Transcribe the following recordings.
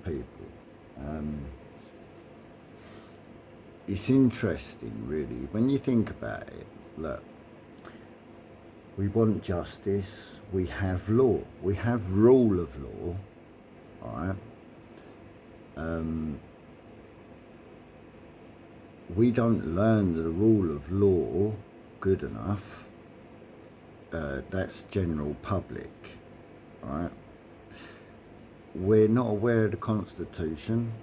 people. It's interesting, really, when you think about it. Look, we want justice, we have law, we have rule of law, right? We don't learn the rule of law good enough. That's general public, right? We're not aware of the Constitution,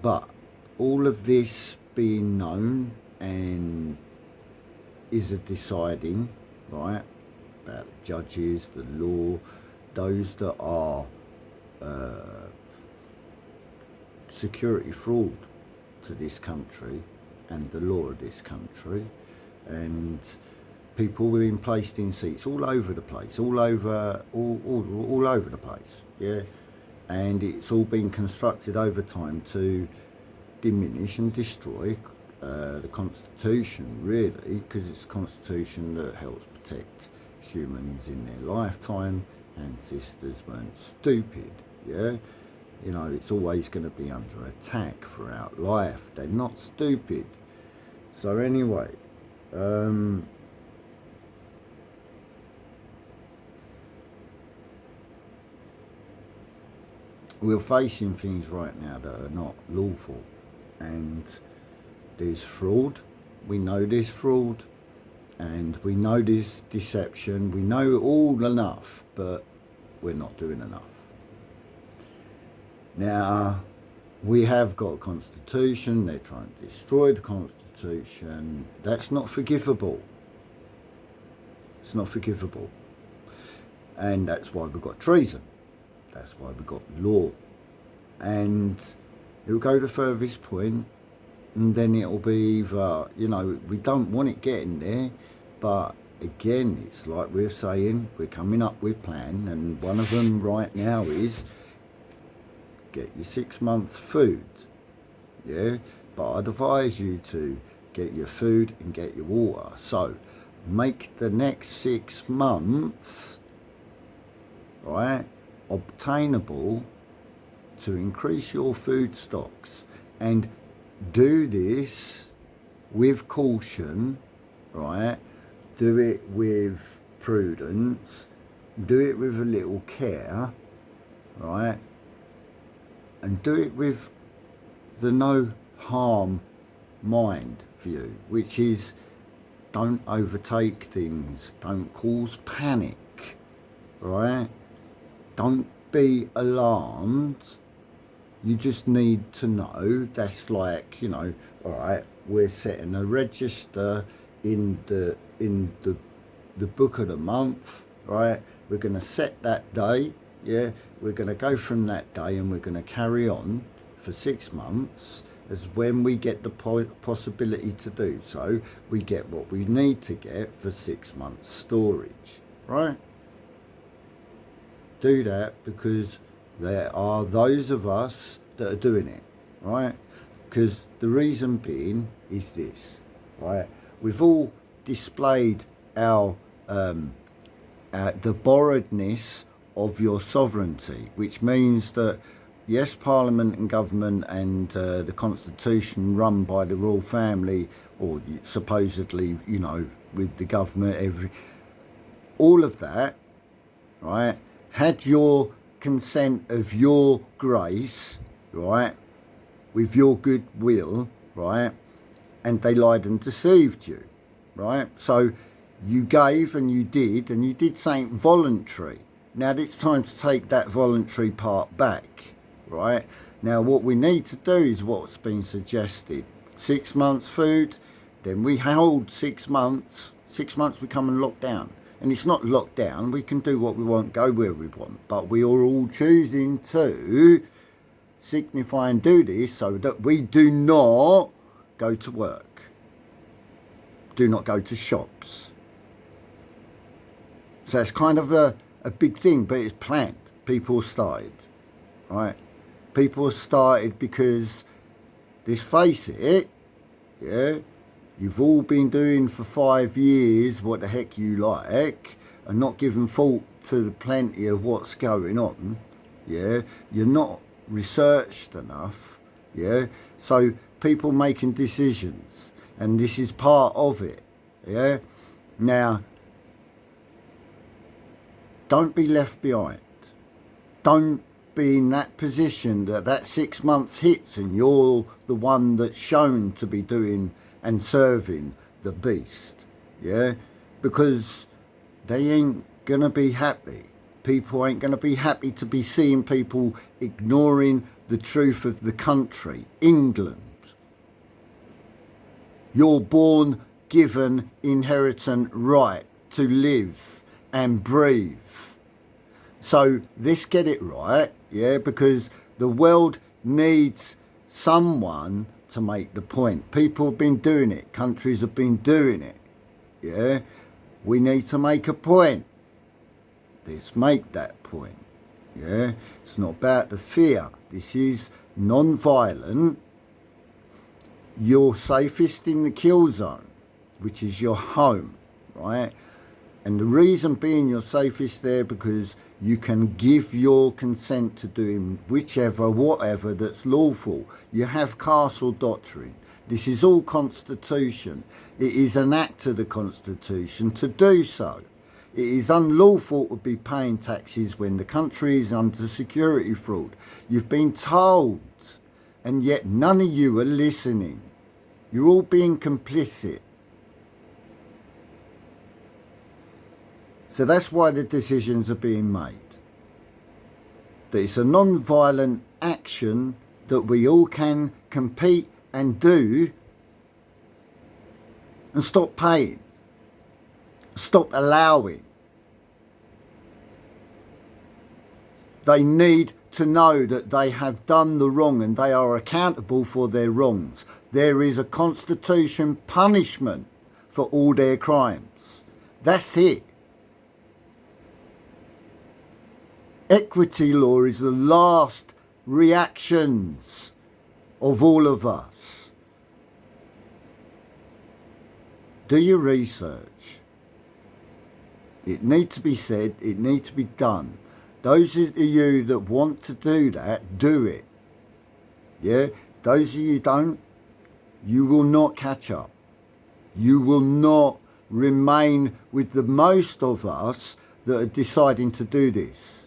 but all of this being known and is a deciding, right, about the judges, the law, those that are security fraud to this country and the law of this country, and people being placed in seats all over the place, all over the place, yeah, and it's all been constructed over time to diminish and destroy the Constitution, really, because it's a Constitution that helps protect humans in their lifetime. Ancestors weren't stupid, yeah. You know, it's always going to be under attack throughout life. They're not stupid. So anyway, we're facing things right now that are not lawful, and there's fraud. We know there's fraud, and we know there's deception. We know all enough, but we're not doing enough. Now, we have got a constitution. They're trying to destroy the constitution. That's not forgivable. It's not forgivable. And that's why we've got treason. That's why we've got law. And it'll go to the furthest point, and then it'll be either, you know, we don't want it getting there, but again, it's like we're saying, we're coming up with plan, and one of them right now is get your 6 months food, yeah, but I'd advise you to get your food and get your water. So make the next 6 months, right, obtainable to increase your food stocks, and do this with caution, right? Do it with prudence, do it with a little care, right? And do it with the no harm mind view, which is don't overtake things, don't cause panic, right? Don't be alarmed. You just need to know. That's like, you know, all right, we're setting a register in the book of the month, right? We're going to set that day, yeah? We're going to go from that day, and we're going to carry on for 6 months. As when we get the possibility to do so, we get what we need to get for 6 months storage, right? Do that, because there are those of us that are doing it, right? Because the reason being is this, right? We've all displayed our the borrowedness of your sovereignty, which means that yes, Parliament and government and the Constitution run by the royal family, or supposedly, you know, with the government, all of that, right, had your consent of your grace, right, with your goodwill, right, and they lied and deceived you, right? So you gave and you did something voluntary. Now it's time to take that voluntary part back, right? Now what we need to do is what's been suggested. 6 months food, then we hold 6 months. 6 months we come and lock down. And it's not locked down, we can do what we want, go where we want. But we are all choosing to signify and do this so that we do not go to work. Do not go to shops. So it's kind of a big thing, but it's planned. People started, right? People started because, let's face it, yeah, you've all been doing for 5 years what the heck you like and not giving thought to the plenty of what's going on, yeah? You're not researched enough, yeah? So people making decisions, and this is part of it, yeah? Now, don't be left behind. Don't be in that position that 6 months hits and you're the one that's shown to be doing and serving the beast, yeah? Because they ain't gonna be happy. People ain't gonna be happy to be seeing people ignoring the truth of the country, England. Your born given inherent right to live and breathe. So let's get it right, yeah, because the world needs someone to make the point. People have been doing it, countries have been doing it, yeah. We need to make a point. Let's make that point, yeah. It's not about the fear. This is non-violent. You're safest in the kill zone, which is your home, right? And the reason being you're safest there because you can give your consent to doing whatever that's lawful. You have castle doctrine. This is all constitution. It is an act of the constitution to do so. It is unlawful to be paying taxes when the country is under security fraud. You've been told, and yet none of you are listening. You're all being complicit. So that's why the decisions are being made. That it's a non-violent action that we all can compete and do and stop paying. Stop allowing. They need to know that they have done the wrong and they are accountable for their wrongs. There is a constitution punishment for all their crimes. That's it. Equity law is the last reactions of all of us. Do your research. It needs to be said, it needs to be done. Those of you that want to do that, do it. Yeah? Those of you don't, you will not catch up. You will not remain with the most of us that are deciding to do this.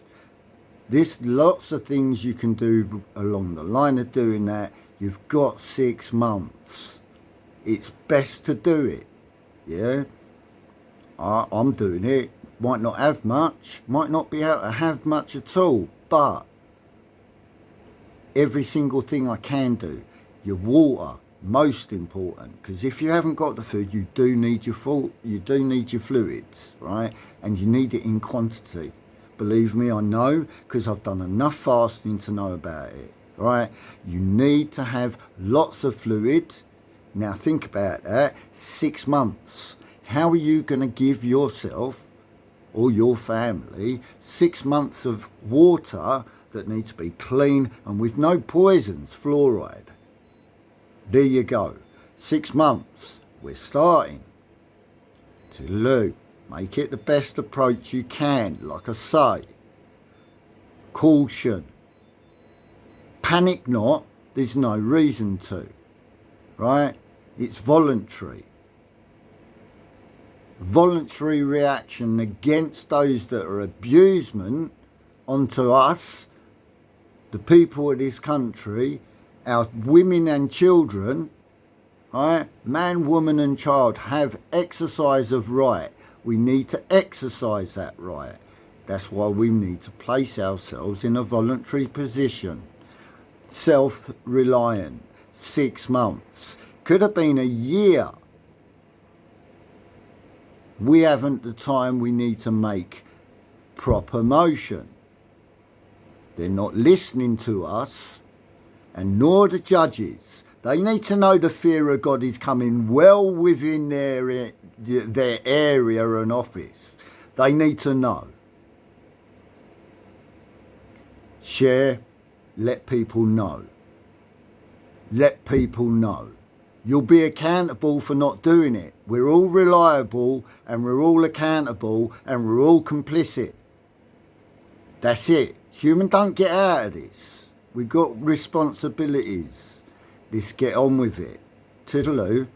There's lots of things you can do along the line of doing that. You've got 6 months. It's best to do it. Yeah? I'm doing it. Might not have much. Might not be able to have much at all. But every single thing I can do. Your water, most important. Because if you haven't got the food, you do need your fluids, right? And you need it in quantity. Believe me, I know, because I've done enough fasting to know about it, right? You need to have lots of fluid. Now think about that. 6 months. How are you going to give yourself or your family 6 months of water that needs to be clean and with no poisons, fluoride? There you go. 6 months. We're starting to loop. Make it the best approach you can, like I say. Caution. Panic not, there's no reason to. Right? It's voluntary. Voluntary reaction against those that are abusement onto us, the people of this country, our women and children, right? Man, woman and child have exercise of right. We need to exercise that right. That's why we need to place ourselves in a voluntary position. Self-reliant. 6 months. Could have been a year. We haven't the time we need to make proper motion. They're not listening to us, and nor the judges. They need to know the fear of God is coming well within their area and office. They need to know. Share, let people know. Let people know. You'll be accountable for not doing it. We're all reliable and we're all accountable and we're all complicit. That's it. Human don't get out of this. We've got responsibilities. Let's get on with it. Toodaloo.